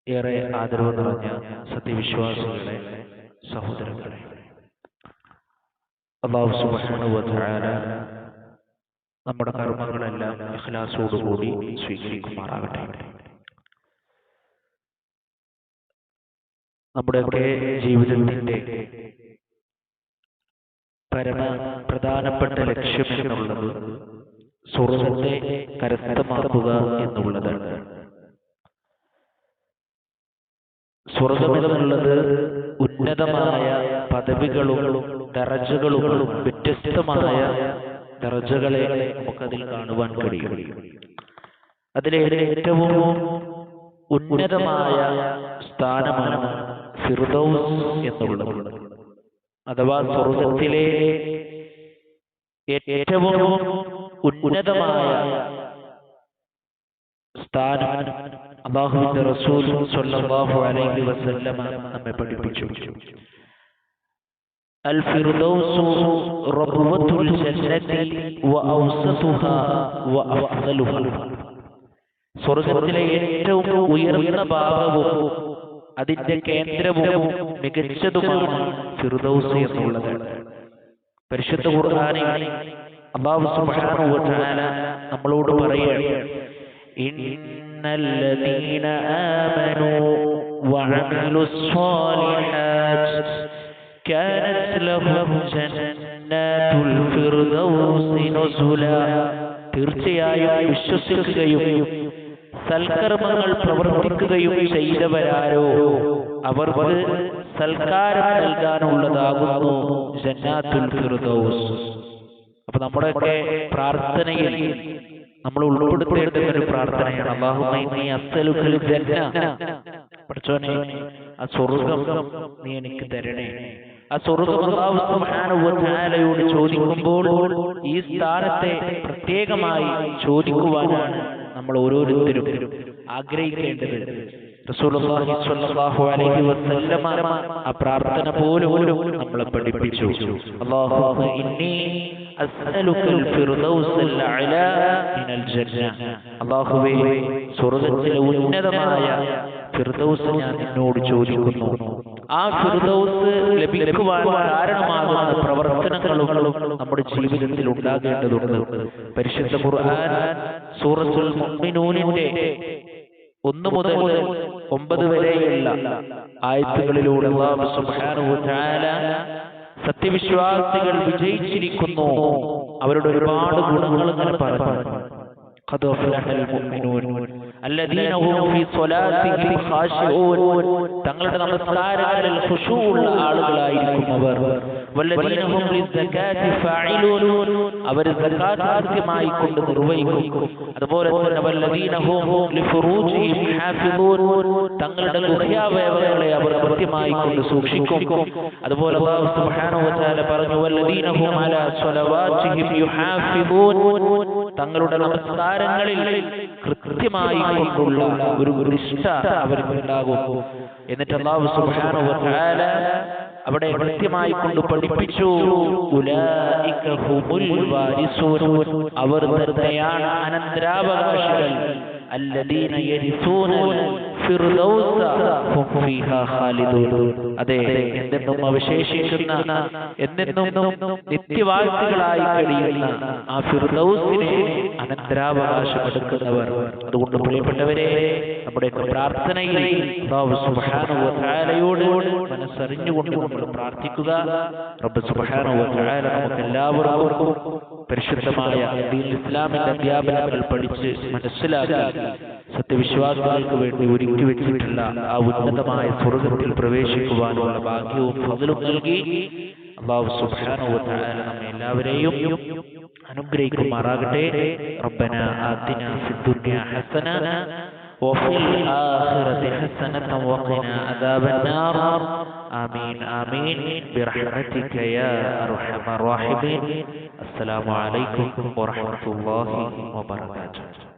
ഏറെ ആദരവ് നിറഞ്ഞ സത്യവിശ്വാസികളെ, സഹോദരങ്ങളെ, അല്ലാഹു സുബ്ഹാനഹു വ തആല നമ്മുടെ കർമ്മങ്ങളെല്ലാം ഇഖ്ലാസോടുകൂടി സ്വീകരിക്കുമാറാകട്ടെ. നമ്മുടെയൊക്കെ ജീവിതത്തിന്റെ പരമ പ്രധാനപ്പെട്ട ലക്ഷ്യം എന്നുള്ളത് സ്വർഗ്ഗത്തെ കരസ്ഥമാക്കുക എന്നുള്ളതാണ്. സ്വർഗ്ഗമെന്നുള്ളത് ഉന്നതമായ പദവികളും ദറജകളും വ്യത്യസ്തമായ ദറജകളെ നമുക്കതിൽ കാണുവാൻ കഴിയും. അതിലെ ഏറ്റവും ഉന്നതമായ സ്ഥാനമാണ് ഫിർദൗസ് എന്നുള്ളത്. അഥവാ സ്വർഗ്ഗത്തിലെ ഏറ്റവും ഉന്നതമായ സ്ഥാനം അല്ലാഹുവിന്റെ റസൂൽ സ്വല്ലല്ലാഹു അലൈഹി വസല്ലമ നമ്മെ പഠിപ്പിച്ചു. അൽ ഫിർദൗസു റബ്വത്തുൽ ജന്നതി വഔസതുഹാ വഅഫ്ദലുഹാ. സ്വർഗ്ഗത്തിലെ ഏറ്റവും ഉയർന്ന ഭാഗവും അതിന്റെ കേന്ദ്രവും മികച്ചതുമാണ് ഫിർദൗസ് എന്നുള്ളത്. പരിശുദ്ധ ഖുർആനിൽ അല്ലാഹു സുബ്ഹാനഹു വ തആല നമ്മളോട് പറയുകയാണ്, ഇന്നല്ലദീന ആമനൂ വഅമിലുസ് സ്വാലിഹാത്ത് കാനത് ലഹും ജന്നാത്തുൽ ഫിർദൗസി നുസുലാ. തീർച്ചയായും വിശ്വസിക്കുകയും സൽക്കർമ്മങ്ങൾ പ്രവർത്തിക്കുകയും ചെയ്തവരാരോ അവർക്ക് സൽക്കാരം നൽകാനുള്ളതാകുന്നു ജന്നാത്തുൽ ഫിർദൗസ്. അപ്പൊ നമ്മുടെയൊക്കെ പ്രാർത്ഥനയിൽ നമ്മൾ ഉൾപ്പെടുത്തേണ്ടുന്ന ഒരു പ്രാർത്ഥനയാണ്, അല്ലാഹുമ്മ ഇന്നി അസ്അലുക്കൽ ജന്ന. പഠിച്ചോനെ, ആ സ്വർഗ്ഗം നീ എനിക്ക് തരണേ. ആ സ്വർഗ്ഗം അല്ലാഹു സുബ്ഹാനഹു വ തആലയോട് ചോദിക്കുമ്പോൾ ഈ സ്ഥാനത്തെ പ്രത്യേകമായി ചോദിക്കുവാനാണ് നമ്മൾ ഓരോരുത്തരും ആഗ്രഹിക്കേണ്ടത്. റസൂലുള്ളാഹി സ്വല്ലല്ലാഹു അലൈഹി വസല്ലമ ആ പ്രാർത്ഥന പോലും നമ്മളെ പഠിപ്പിച്ചു. അല്ലാഹുമ്മ ഇന്നി അസ്അലുക്കൽ ഫിർദൗസൽ അഅലാ മിനൽ ജന്ന. അല്ലാഹുവേ, സ്വർഗ്ഗത്തിലെ ഉന്നതമായ ഫിർദൗസ് ഞാൻ നിന്നോട് ചോദിക്കുന്നു. ആ ഫിർദൗസ് ലഭിക്കുവാൻ കാരണമാകുന്ന പ്രവർത്തനങ്ങളും നമ്മുടെ ജീവിതത്തിൽ ഉണ്ടാകേണ്ടതുണ്ട്. പരിശുദ്ധ ഖുർആൻ സൂറത്തുൽ മുഅ്മിനൂനിന്റെ 1 മുതൽ 9 വരെയുള്ള ആയത്തുകളിലൂടെ അല്ലാഹു സുബ്ഹാനഹു വ തആല സത്യവിശ്വാസികൾ വിജയിച്ചിരിക്കുന്നു, അവരുടെ ഒരുപാട് ഗുണങ്ങൾ ഇങ്ങനെ പറഞ്ഞു. ഖദ് അഫ്ലഹൽ മുഅ്മിനൂൻ അല്ലദീന ഹും ഫീ സ്വലാത്തിഹിം ഖാശിഊൻ. തങ്ങളുടെ നമസ്കാരങ്ങളിൽ ഖുശൂ ഉള്ള ആളുകളായിരിക്കും അവർ. വല്ലദീന ഹും ലിസ്സകാത്തി ഫാഇലൂൻ. അവർ സകാത്ത് കൃത്യമായി കൊണ്ട് നിർവഹിക്കും. അതുപോലെ തന്നെ വല്ലദീന ഹും ലിഫുറൂജിഹിം ഹാഫിളൂൻ. തങ്ങളുടെ ഗുഹ്യാവയവങ്ങളെ അവർ കൃത്യമായി കൊണ്ട് സൂക്ഷിക്കും. അതുപോലെ അല്ലാഹു സുബ്ഹാനഹു വ തആല പറഞ്ഞു, വല്ലദീന ഹും അലാ സ്വലവാതിഹിം യുഹാഫിളൂൻ. തങ്ങളുടെ നമസ്കാരങ്ങളിൽ കൃത്യമായി കൊണ്ടുള്ള ഒരു നിഷ്ഠ അവർക്കുണ്ടാകും. എന്നിട്ട് അല്ലാഹു സുബ്ഹാനഹു വ തആല അവിടെ കൃത്യമായി കൊണ്ട് പഠിപ്പിച്ചു, ഉലൈക ഹുമുൽ വാരിസൂൻ. അവർ തന്നെയാണ് അനന്തരാവകാശികൾ. അല്ലദീന യരിസൂനൽ ഫിർദൗസ ഹും ഫീഹാ ഖാലിദൂൻ. അതെ, എന്നെന്നും അവശേഷിക്കുന്ന, എന്നെന്നും നിത്യവാസികളായി കഴിയുന്ന ആ ഫിർദൗസിനെ അനന്തരാവകാശമെടുക്കുന്നവർ. അതുകൊണ്ട് പ്രിയപ്പെട്ടവരെ, നമ്മുടെ പ്രാർത്ഥനയിൽ അല്ലാഹു സുബ്ഹാനഹു വ തആലയോട് മനസ്സറിഞ്ഞുകൊണ്ട് നമ്മൾ പ്രാർത്ഥിക്കുക. റബ്ബ് സുബ്ഹാനഹു വ തആല നമുക്കെല്ലാവർക്കും പരിശുദ്ധമായ ദീനുൽ ഇസ്ലാമിന്റെ അധ്യാപനങ്ങൾ പഠിച്ച് മനസ്സിലാക്കി സത്യവിശ്വാസികൾക്ക് വേണ്ടി ഒരുക്കി വെച്ചിട്ടുള്ള ആ ഉന്നതമായ സ്വർഗ്ഗത്തിൽ പ്രവേശിക്കുവാനുള്ള ഭാഗ്യവും ഫضലും നൽകി അല്ലാഹു സുബ്ഹാനഹു വ തആല നമ്മെ എല്ലാവരെയും അനുഗ്രഹിക്കുമാറാകട്ടെ. റബ്ബന ആതിനാ ഫിദ്ദുനിയ ഹസന വഫിൽ ആഖിറതി ഹസനത വഖിനാ അദാബന്നാർ. ആമീൻ ആമീൻ ബിറഹ്മതിക യാ അർഹമർ റഹീമീൻ. അസ്സലാമു അലൈക്കും വറഹ്മത്തുള്ളാഹി വബറകാതുഹു.